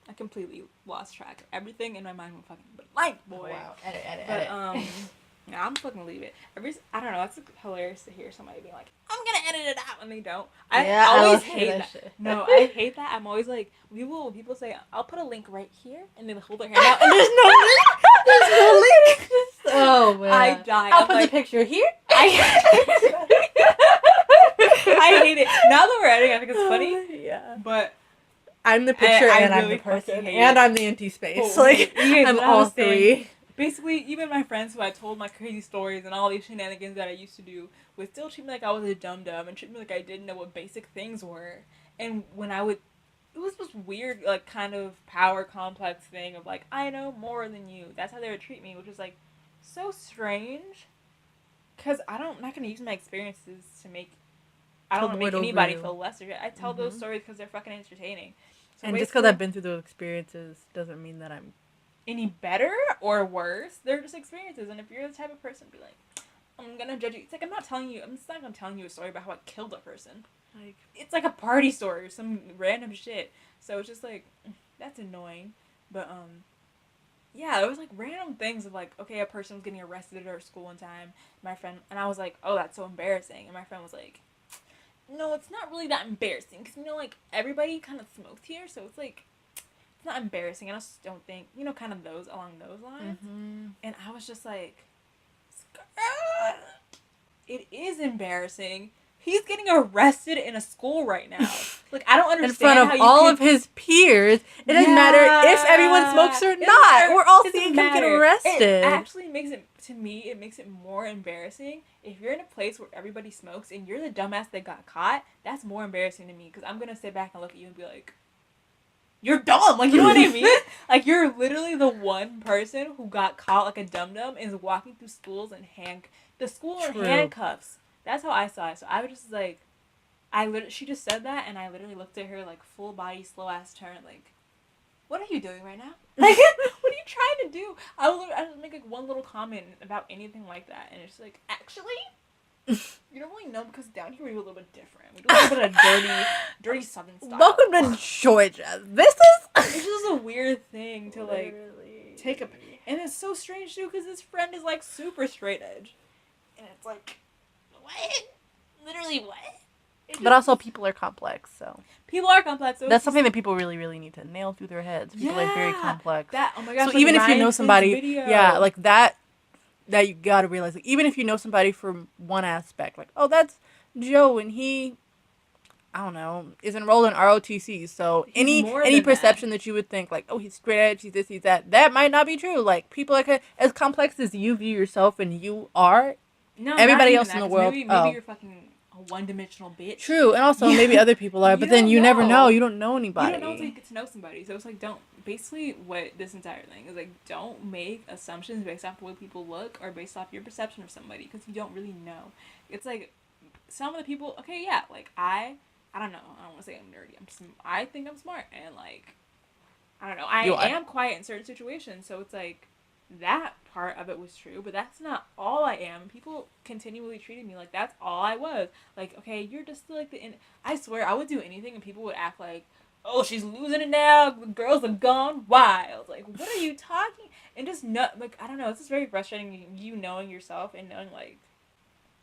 I completely lost track. Everything in my mind went fucking blank, boy. Oh, wow. Edit. Yeah, I'm fucking leave it. I don't know. It's hilarious to hear somebody being like, "I'm gonna edit it out," and they don't. I always hate that. Shit. No, I hate that. I'm always like, people say, "I'll put a link right here," and then hold their hand out, and there's no link. There's no link. Oh man, I die. I'll put the picture here. I hate it. Now that we're editing, I think it's funny. Yeah, but I'm the picture and really I'm the person and I'm the empty space. Like I'm all three. Basically, even my friends who I told my crazy stories and all these shenanigans that I used to do would still treat me like I was a dum-dum and treat me like I didn't know what basic things were. And when it was this weird, like, kind of power complex thing of, like, I know more than you. That's how they would treat me, which was, like, so strange. Because I'm not going to use my experiences to make... I don't want to make anybody feel lesser. I tell those stories because they're fucking entertaining. So and just because I've been through those experiences doesn't mean that I'm any better or worse. They're just experiences, and if you're the type of person be like, I'm gonna judge you, it's like I'm just not gonna telling you a story about how I killed a person. Like, it's like a party story or some random shit. So it's just like, that's annoying. But yeah, there was like random things of like, okay, a person was getting arrested at our school one time, my friend, and I was like, oh, that's so embarrassing, and my friend was like, no, it's not really that embarrassing, because, you know, like, everybody kind of smoked here, so it's like, not embarrassing. I just don't think, you know, kind of those along those lines. And I was just like, it is embarrassing. He's getting arrested in a school right now. Like, I don't understand. In front of all of his peers. It doesn't matter if everyone smokes or not. We're all seeing him get arrested. It actually makes it, to me, it makes it more embarrassing. If you're in a place where everybody smokes and you're the dumbass that got caught, that's more embarrassing to me, because I'm going to sit back and look at you and be like, you're dumb, like, you know what I mean? Like, you're literally the one person who got caught like a dum-dum and is walking through schools in handcuffs. That's how I saw it. So I was just like, she just said that, and I literally looked at her like full body, slow ass turn, like, what are you doing right now? Like, what are you trying to do? I would make like one little comment about anything like that, and it's like, actually, you don't really know, because down here we do a little bit different. We do a little bit of dirty southern style. Welcome to Georgia. This is a weird thing to like take a, and it's so strange too, because his friend is like super straight edge, and it's like, what? Literally what? But also, people are complex, so. People are complex. So that's something that people really, really need to nail through their heads. People are very complex. Oh my gosh. So like even if you know somebody, like that you gotta realize, like, even if you know somebody from one aspect, like, oh, that's Joe, and he, I don't know, is enrolled in ROTC, so any perception that you would think, like, oh, he's straight edge, he's this, he's that might not be true. Like, people are as complex as you view yourself and you are, everybody else in the world, maybe you're fucking a one-dimensional bitch. True, and also maybe other people are, but then you never know. You don't know anybody. You don't know until you get to know somebody. So it's like, basically what this entire thing is like, don't make assumptions based off the way people look or based off your perception of somebody, because you don't really know. It's like, some of the people, okay, yeah, like, I don't know, I don't want to say I'm nerdy, I think I'm smart, and like, I don't know, I am quiet in certain situations, so it's like, that part of it was true, but that's not all I am. People continually treated me like that's all I was. Like, okay, you're just like I swear I would do anything and people would act like, oh, she's losing it now, the girls have gone wild. Like, what are you talking? And just like, I don't know, it's just very frustrating, you knowing yourself and knowing like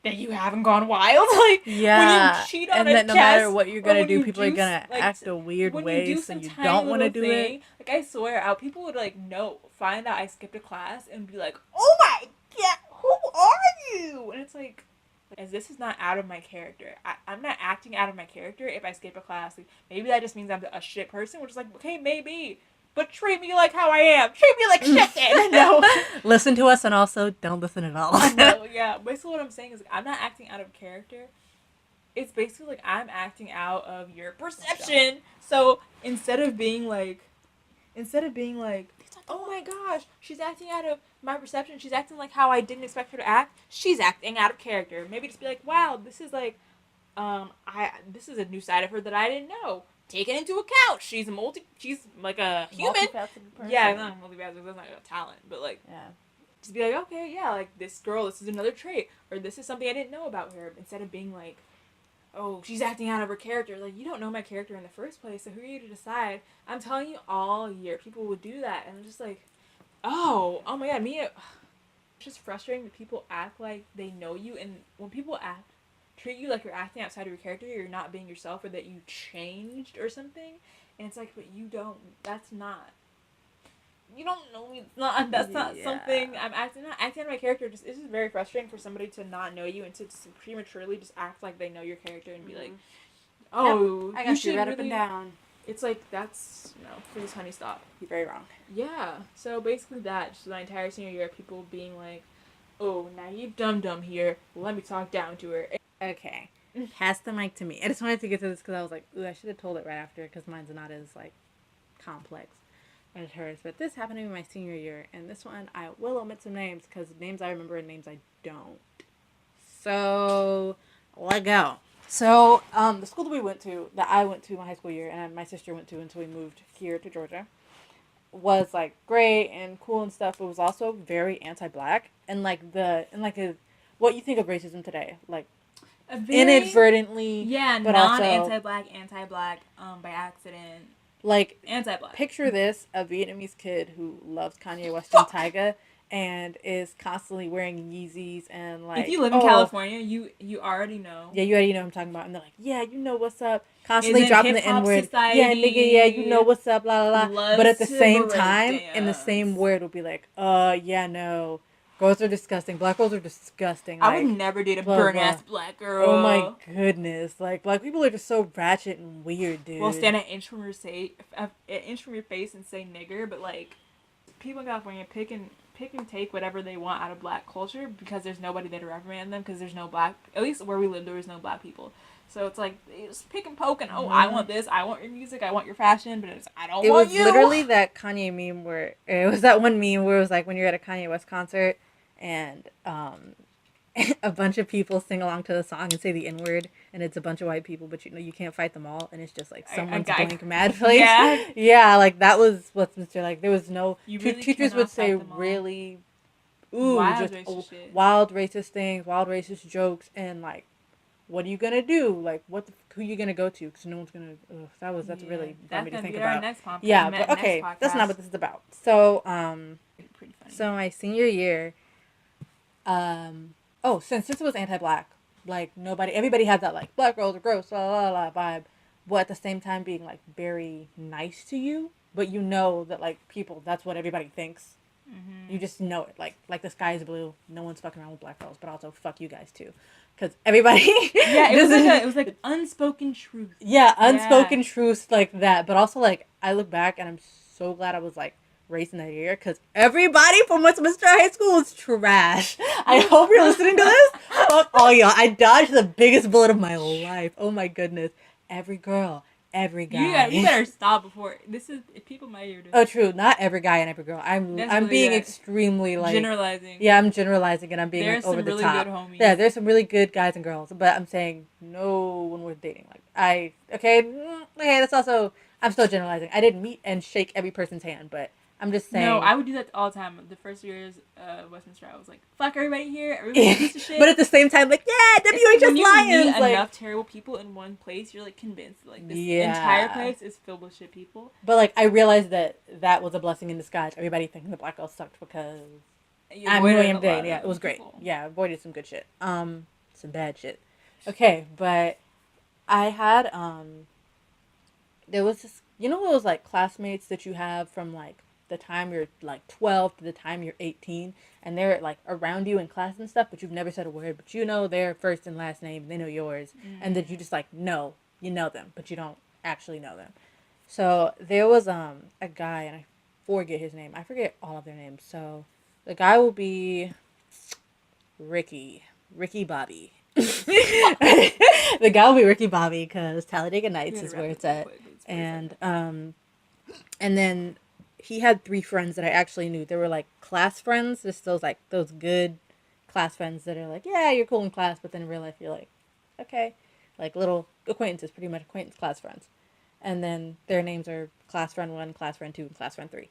that you haven't gone wild. Like, yeah, when you cheat on and that no matter what you're gonna do, people are gonna act a weird way, so you don't want to do it. Like, I swear, people would like find out I skipped a class and be like, oh my god, who are you? And it's like, as this is not out of my character. I'm not acting out of my character if I skip a class. Like, maybe that just means I'm a shit person, which is like, okay, maybe. But treat me like how I am. Treat me like shit then. No. Listen to us and also don't listen at all. No, yeah. Basically what I'm saying is, like, I'm not acting out of character. It's basically like I'm acting out of your perception. So instead of being like, oh my gosh, she's acting out of my perception, she's acting like how I didn't expect her to act, she's acting out of character. Maybe just be like, wow, this is like, this is a new side of her that I didn't know. Take it into account. She's like a human. Multifaceted person. Yeah, not multifaceted, that's not a talent, but like, yeah. Just be like, okay, yeah, like, this girl, this is another trait, or this is something I didn't know about her, instead of being like, oh, she's acting out of her character. Like, you don't know my character in the first place, so who are you to decide? I'm telling you, all year people would do that, and I'm just like, oh my god, it's just frustrating that people act like they know you, and when people treat you like you're acting outside of your character, you're not being yourself, or that you changed or something, and it's like, but you don't. That's not. You don't know me. That's not something I'm acting. Not acting out my character. It's just very frustrating for somebody to not know you and to just prematurely just act like they know your character and be like, oh, yep, I got you right up and down. It's like, that's, please, honey, stop. You're very wrong. Yeah. So basically that, just my entire senior year, people being like, oh, naive dum-dum here, let me talk down to her. Okay. Pass the mic to me. I just wanted to get to this because I was like, ooh, I should have told it right after because mine's not as, like, complex as hers. But this happened to me my senior year, and this one I will omit some names because names I remember and names I don't. So, let go. So, the school that I went to my high school year, and my sister went to until we moved here to Georgia, was like great and cool and stuff. But was also very anti-black and what you think of racism today, like inadvertently, but non-anti-black, by accident. Like, anti-black. Picture this: a Vietnamese kid who loves Kanye West and Tyga, and is constantly wearing Yeezys and like. If you live in California, you already know. Yeah, you already know what I'm talking about, and they're like, yeah, you know what's up. Constantly dropping the N-word. Yeah, nigga, yeah, you know what's up, la la la. But at the same time, in the same word, will be like, yeah, no. Girls are disgusting. Black girls are disgusting. Like, I would never date a burn-ass black girl. Oh my goodness. Like, black people are just so ratchet and weird, dude. Well, stand an inch from your face and say nigger, but like, people in California pick and take whatever they want out of black culture because there's nobody there to reprimand them because there's no black, at least where we live, there was no black people. So it's like, they just pick and poke and, I want this, I want your music, I want your fashion, but I don't want you. It was literally that Kanye meme where, it was that one meme where it was like when you're at a Kanye West concert and a bunch of people sing along to the song and say the N-word, and it's a bunch of white people, but you can't fight them all, and it's just like someone's blank mad place. Yeah, like that was what's Mr. Like, there was no, teachers would say really, wild racist things, wild racist jokes, and like, what are you gonna do? Like, who are you gonna go to? Because no one's gonna. That's really dumb to think about. Yeah, but okay, that's not what this is about. So, pretty funny. So my senior year, since it was anti-black, like everybody had that like black girls are gross, la la la vibe, but at the same time being like very nice to you, but you know that like people, that's what everybody thinks. Mm-hmm. You just know it, like the sky is blue. No one's fucking around with black girls, but also fuck you guys too, because everybody. Yeah, it was like unspoken truth. Yeah, unspoken truths like that, but also like I look back and I'm so glad I was like raised in that year because everybody from Westminster High School is trash. I hope you're listening to this. Fuck all y'all. I dodged the biggest bullet of my life. Oh my goodness, every girl. Every guy. You better stop before this is if people my ear. Oh, true. Not every guy and every girl. I'm being extremely like generalizing. Yeah, I'm generalizing and I'm being like, over the really top. Good homies. Yeah, there's some really good guys and girls, but I'm saying no one worth dating. Like that's also, I'm still generalizing. I didn't meet and shake every person's hand, but I'm just saying. No, I would do that all the time. The first years Westminster, I was like, fuck everybody here. Everybody's a piece of shit. But at the same time, like, yeah, WHS Lions. When you meet enough terrible people in one place, you're like convinced that, like, this entire place is filled with shit people. But like, I realized that was a blessing in disguise. Everybody thinking the black girl sucked because I'm William Dane. Yeah, it was great. People. Yeah, avoided some good shit. Some bad shit. Okay, but I had there was this, those like classmates that you have from like the time you're like 12 to the time you're 18, and they're like around you in class and stuff, but you've never said a word, but you know their first and last name, they know yours, and that you just like know them, but you don't actually know them. So there was a guy, and I forget his name. I forget all of their names. So the guy will be Ricky Bobby. The guy will be Ricky Bobby because Talladega Nights is where it's at, and then he had 3 friends that I actually knew. They were like class friends, just those good class friends that are like, yeah, you're cool in class, but then in real life you're like, okay, like little acquaintances, pretty much acquaintance class friends. And then their names are class friend 1, class friend 2, and class friend 3.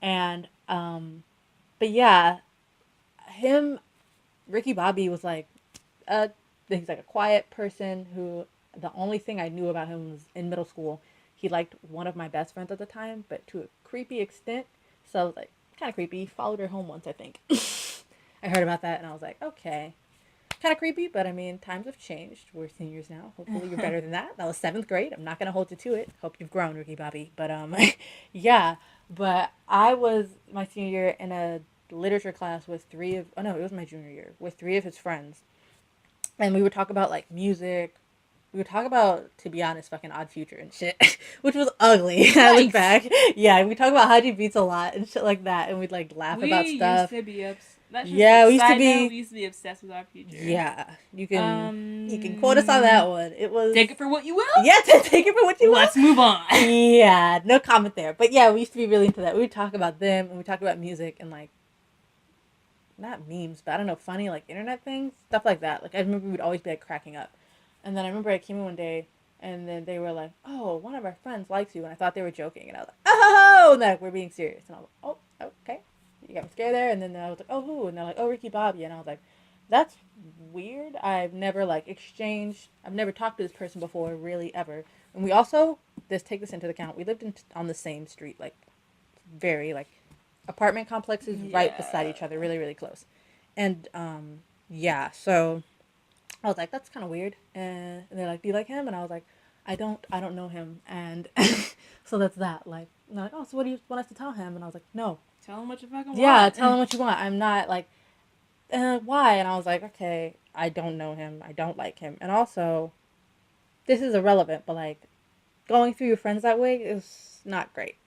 And but yeah, Ricky Bobby was like he's like a quiet person who the only thing I knew about him was in middle school. He liked one of my best friends at the time, but to a creepy extent. So I was like, kind of creepy. Followed her home once, I think. I heard about that and I was like, okay. Kind of creepy, but I mean, times have changed. We're seniors now. Hopefully you're better than that. That was 7th grade. I'm not going to hold you to it. Hope you've grown, Ricky Bobby. But, yeah. But I was my senior year in a literature class with oh no, it was my junior year, with 3 of his friends. And we would talk about, like, music. We would talk about, to be honest, fucking Odd Future and shit, which was ugly. I look back. Yeah, we talk about Haji Beats a lot and shit like that, and we'd, like, laugh about stuff. We used to be That's just yeah, we used to be obsessed with Our Future. Yeah, you can quote us on that one. It was take it for what you will. Yeah, take it for what you will. Let's move on. Yeah, no comment there. But yeah, we used to be really into that. We would talk about them and we talked about music and like not memes, but I don't know, funny like internet things, stuff like that. Like I remember we'd always be like cracking up. And then I remember I came in one day and then they were like, "Oh, one of our friends likes you," and I thought they were joking, and I was like, "Oh," and like we're being serious, and I was like, "Oh, okay." You got me scared there, and then I was like, "Oh, who?" And they're like, "Oh, Ricky Bobby," and I was like, "That's weird. I've never like exchanged. I've never talked to this person before, really ever." And we also take this into account. We lived on the same street, like very like apartment complexes right beside each other, really really close, and yeah. So I was like, "That's kind of weird," and they're like, "Do you like him?" And I was like, I don't know him," and so that's that. Like, and they're like, "Oh, so what do you want us to tell him?" And I was like, "No." Tell him what you fucking want. Yeah, tell him what you want. I'm not like, why? And I was like, okay, I don't know him. I don't like him. And also, this is irrelevant, but like, going through your friends that way is not great.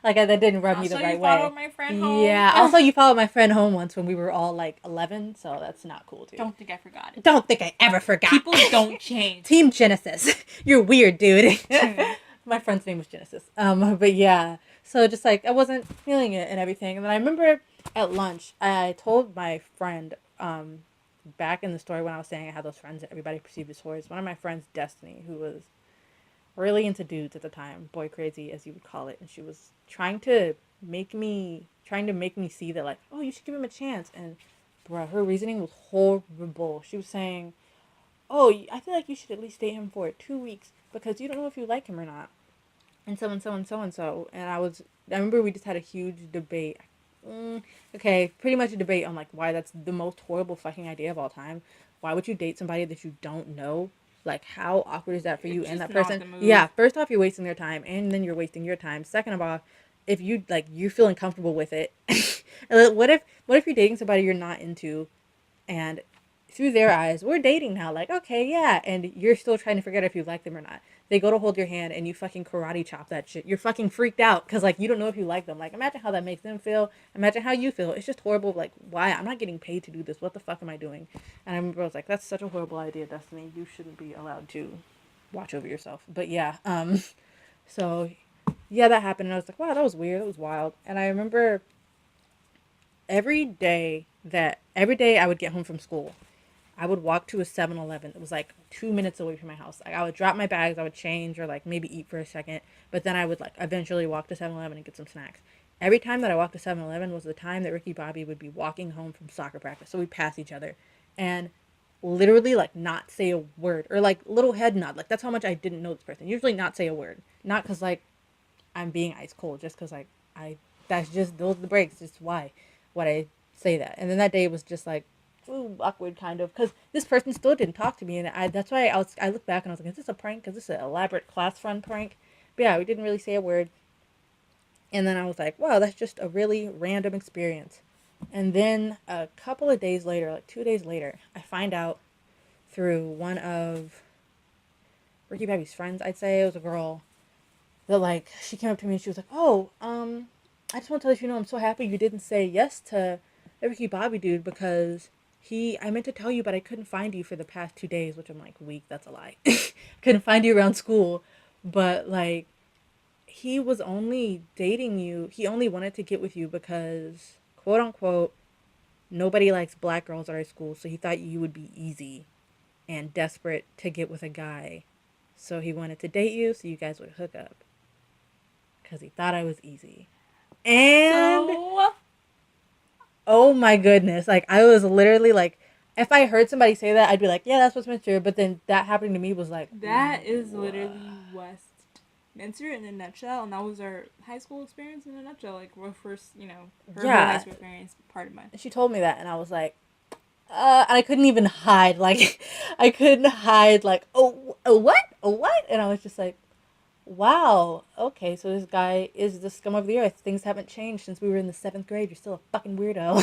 Like, that didn't rub me the right way. Also, you followed my friend home. Yeah, also, you followed my friend home once when we were all like 11, so that's not cool, too. Don't think I forgot it. Don't think I ever forgot. People don't change. Team Genesis. You're weird, dude. My friend's name was Genesis. But yeah. So just like I wasn't feeling it and everything. And then I remember at lunch I told my friend, back in the story when I was saying I had those friends that everybody perceived as whores, one of my friends, Destiny, who was really into dudes at the time, boy crazy as you would call it, and she was trying to make me see that like, oh, you should give him a chance. And bruh, her reasoning was horrible. She was saying, oh, I feel like you should at least date him for 2 weeks because you don't know if you like him or not. And so and so and so and so. And I remember we just had a huge debate. Okay, pretty much a debate on like why that's the most horrible fucking idea of all time. Why would you date somebody that you don't know? Like, how awkward is that for you and that person? Yeah, first off, you're wasting their time, and then you're wasting your time. Second of all, if you like, you're feeling comfortable with it. what if you're dating somebody you're not into, and through their eyes, we're dating now. Like, okay, yeah. And you're still trying to figure out if you like them or not. They go to hold your hand and you fucking karate chop that shit. You're fucking freaked out because, like, you don't know if you like them. Like, imagine how that makes them feel. Imagine how you feel. It's just horrible. Like, why? I'm not getting paid to do this. What the fuck am I doing? And I remember I was like, that's such a horrible idea, Destiny. You shouldn't be allowed to watch over yourself. But yeah, so yeah, that happened. And I was like, wow, that was weird. That was wild. And I remember every day I would get home from school, I would walk to a 7-Eleven. It was like 2 minutes away from my house. Like I would drop my bags, I would change or like maybe eat for a second, but then I would like eventually walk to 7-Eleven and get some snacks. Every time that I walked to 7-Eleven was the time that Ricky Bobby would be walking home from soccer practice. So we'd pass each other and literally like not say a word or like little head nod. Like that's how much I didn't know this person. Usually not say a word. Not because like I'm being ice cold, just because like that's just those are the breaks. Just why I say that. And then that day was just like, ooh, awkward kind of, because this person still didn't talk to me, and that's why I looked back and I was like, is this a prank? Is this an elaborate class friend prank? But yeah, we didn't really say a word. And then I was like, wow, that's just a really random experience. And then a couple of days later, like 2 days later, I find out through one of Ricky Bobby's friends, I'd say. It was a girl that like, she came up to me and she was like, oh, I just want to let you know I'm so happy you didn't say yes to the Ricky Bobby dude because I meant to tell you, but I couldn't find you for the past 2 days, which I'm like, weak, that's a lie. Couldn't find you around school, but like, he was only dating you. He only wanted to get with you because, quote unquote, nobody likes black girls at our school, so he thought you would be easy and desperate to get with a guy. So he wanted to date you so you guys would hook up because he thought I was easy. And oh my goodness, like I was literally like, if I heard somebody say that, I'd be like, yeah, that's Westminster. But then that happening to me was like, That is literally Westminster in a nutshell, and that was our high school experience in a nutshell. Like, our first, her whole high yeah. school experience, part of mine. She told me that, and I was like, and I couldn't even hide. Like, I couldn't hide. Like, oh, what? Oh, what? And I was just like, wow, okay, so this guy is the scum of the earth. Things haven't changed since we were in the 7th grade. You're still a fucking weirdo.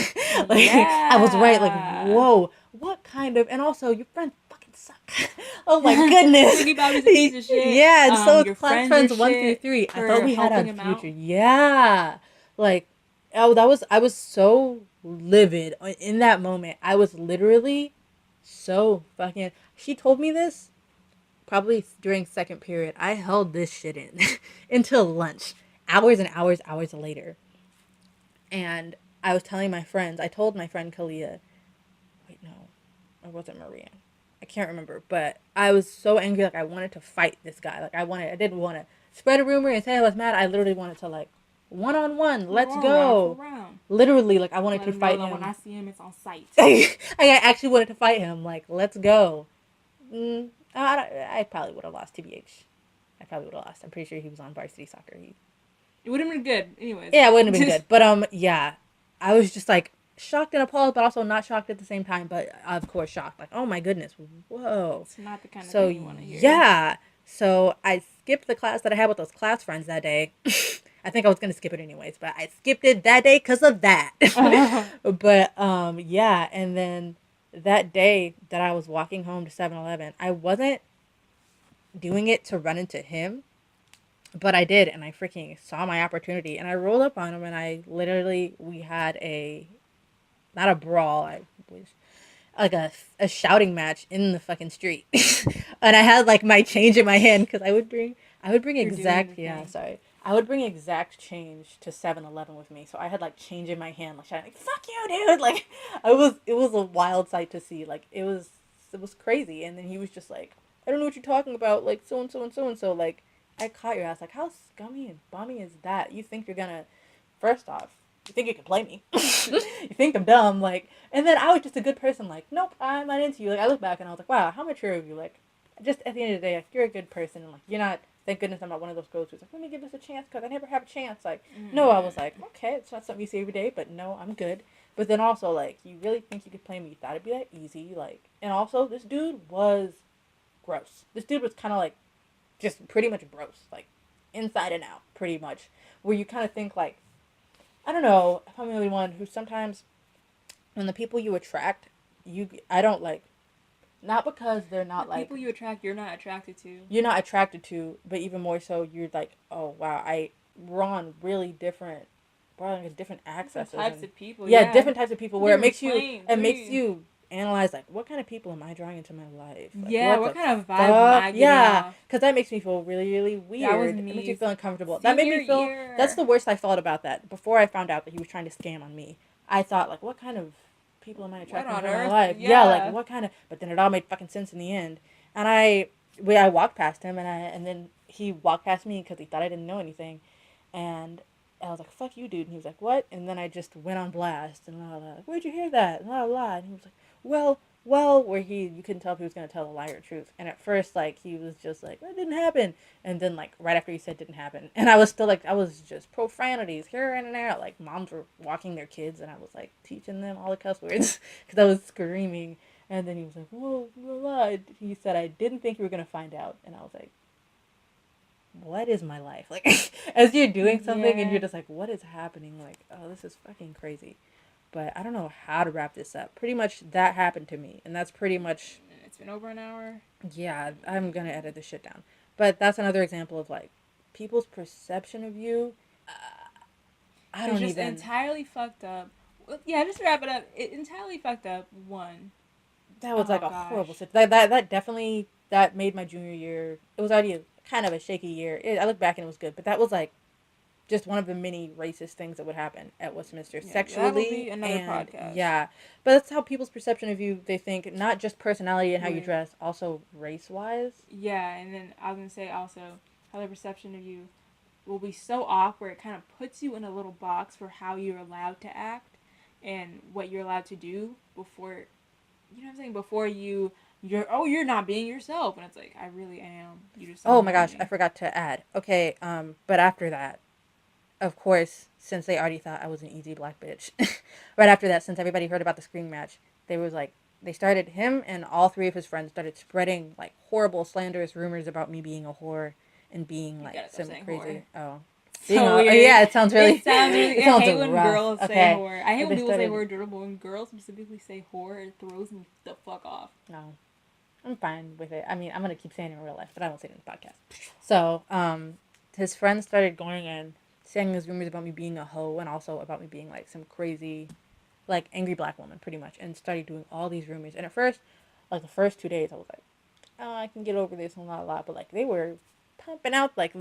Like, I was right. Like, Yeah. whoa, what kind of? And also, your friends fucking suck. Oh my goodness. Everybody's a piece of shit. Yeah, and so Your it's class friends are friends 1 through shit 3. I thought for we had a helping him out. future. Yeah, like, oh, I was so livid in that moment. I was literally so fucking. She told me this probably during second period. I held this shit in until lunch, hours and hours, hours later. And I was telling my friends, I told my friend Kalia, wait, no, it wasn't Maria. I can't remember, but I was so angry. Like, I wanted to fight this guy. Like, I didn't want to spread a rumor and say I was mad. I literally wanted to, like, one on one, let's Round for go. round. Literally, like, I wanted Let to him know fight that when him. I see him, it's on sight. I actually wanted to fight him. Like, let's go. I probably would have lost, TBH. I probably would have lost. I'm pretty sure he was on varsity soccer. It would have been good, anyways. Yeah, it wouldn't have been good. But yeah, I was just like shocked and appalled, but also not shocked at the same time. But of course, shocked. Like, oh my goodness, whoa. It's not the kind of So thing you want to hear. yeah, so I skipped the class that I had with those class friends that day. I think I was gonna skip it anyways, but I skipped it that day because of that. But yeah, and then that day that I was walking home to 7-Eleven, I wasn't doing it to run into him. But I did, and I freaking saw my opportunity, and I rolled up on him, and we had not a brawl, I wish, like a shouting match in the fucking street. And I had like my change in my hand, because I would bring You're doing exact, the yeah, thing. sorry. I would bring exact change to 7-Eleven with me, so I had like change in my hand, like shouting, like, fuck you, dude! Like, it was a wild sight to see, like, it was crazy, and then he was just like, I don't know what you're talking about, like, so and so and so and so, like, I caught your ass. Like, how scummy and bummy is that? You think you're gonna, first off, you think you can play me? You think I'm dumb? Like, and then I was just a good person. Like, nope, I'm not into you. Like, I look back and I was like, wow, how mature of you. Like, just at the end of the day, like, you're a good person. And like, you're not. Thank goodness I'm not one of those girls who's like, let me give this a chance because I never have a chance. Like, no, I was like, okay, it's not something you see every day, but no, I'm good. But then also, like, you really think you could play me? You thought it'd be that easy? Like, and also, this dude was gross. This dude was kind of like just pretty much gross, like inside and out, pretty much. Where you kind of think like, I don't know if I'm the only one who sometimes when the people you attract, I don't like, not because they're not The like people you attract, you're not attracted to. you're not attracted to, but even more so, you're like, oh wow, we're on really different, we're on like different Different accesses types and of people, yeah, yeah. different types of people where Different planes. it makes you analyze like what kind of people am I drawing into my life? Like Yeah, what what the kind of vibe am fuck? I getting Yeah, off? because that makes me feel really really That was weird. It makes me me. feel uncomfortable. That made Senior me feel. That's year. the worst I felt about that. Before I found out that he was trying to scam on me, I thought like, what kind of people am I What attracting on into my earth? life? Yeah, like Yeah. what kind of. But then it all made fucking sense in the end, and I walked past him and then he walked past me because he thought I didn't know anything, and I was like, fuck you, dude. And he was like, what? And then I just went on blast and la la. Where'd you hear that? And la la. And he was like, well, where you couldn't tell if he was gonna tell a lie or truth. And at first, like he was just like, that didn't happen. And then like right after he said didn't happen, and I was still like, I was just profanities here and there. Like moms were walking their kids, and I was like teaching them all the cuss words because I was screaming. And then he was like, whoa, you lied. He said, I didn't think you were gonna find out. And I was like, what is my life? Like, as you're doing something and Yeah. you're just like, what is happening? Like, oh, this is fucking crazy. But I don't know how to wrap this up. Pretty much that happened to me. And that's pretty much, It's been over an hour. yeah, I'm going to edit this shit down. But that's another example of like people's perception of you. I It's don't just even. entirely fucked up. Well, yeah, just to wrap it up, it entirely fucked up. One. That was like Oh a horrible gosh. situation. That definitely, that made my junior year. It was already kind of a shaky year. I look back and it was good. But that was like just one of the many racist things that would happen at Westminster Yeah, that'll be sexually another and podcast. yeah, but that's how people's perception of you, they think not just personality and how you Wait. dress, also race wise. Yeah, and then I was gonna say also how the perception of you will be so off where it kind of puts you in a little box for how you're allowed to act and what you're allowed to do before you know what I'm saying, before you're not being yourself, and it's like, I really am. You just Oh don't my know gosh, I me. forgot to add. Okay, but after that, of course, since they already thought I was an easy black bitch, right after that, since everybody heard about the screen match, they started him and all three of his friends started spreading like horrible, slanderous rumors about me being a whore and being You like gotta stop some saying whore. crazy. Oh, being So a oh weird. yeah, it sounds really, It sounds really. it I sounds hate when rough. girls say Okay, whore. I hate but when they people say started. whore durable. When girls specifically say whore, it throws me the fuck off. No, I'm fine with it. I mean, I'm gonna keep saying it in real life, but I won't say it in the podcast. So, his friends started going and saying these rumors about me being a hoe and also about me being like some crazy, like angry black woman, pretty much, and started doing all these rumors. And at first, like the first 2 days, I was like, oh, I can get over this and not a lot, but like they were pumping out like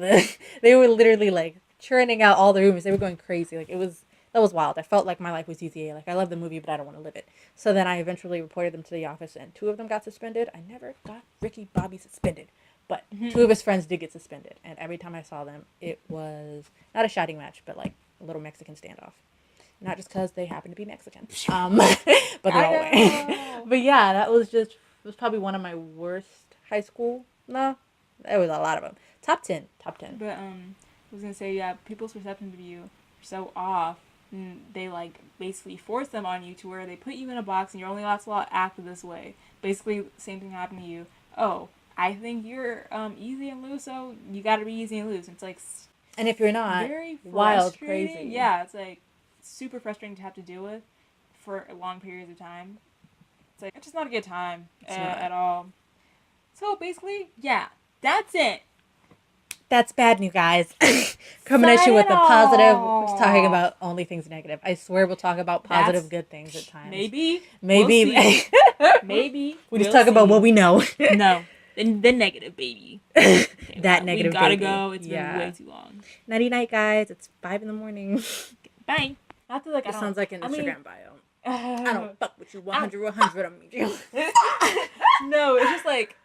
they were literally like churning out all the rumors. They were going crazy. Like it was that was wild. I felt like my life was GTA. Like I love the movie, but I don't want to live it. So then I eventually reported them to the office, and two of them got suspended. I never got Ricky Bobby suspended, but two of his friends did get suspended. And every time I saw them, it was not a shouting match, but like a little Mexican standoff. Not just because they happen to be Mexican, but they I all went. know. But yeah, it was probably one of my worst high school. No, there was a lot of them. Top 10, top 10. But I was gonna say, yeah, people's perceptions of you are so off. And they like basically force them on you to where they put you in a box and you're only allowed to act this way. Basically, same thing happened to you. Oh, I think you're easy and loose, so you got to be easy and loose. It's like And if you're not, very wild, frustrating. crazy. Yeah, it's like super frustrating to have to deal with for long periods of time. It's like it's just not a good time at all. So basically, yeah, that's it. That's bad news, guys. Coming at Sign you with it a positive. We're talking off. about only things negative. I swear we'll talk about positive, That's good things at times. maybe. Maybe. We'll see. Maybe. We just We'll talk about see. what we know. No. The negative, baby. Okay, That we negative gotta baby. go. It's been Yeah. way too long. Nighty night, guys. It's 5 in the morning. Bye. Not to like. This sounds like an Instagram bio. I I don't fuck with you 100 100. I'm no, it's just like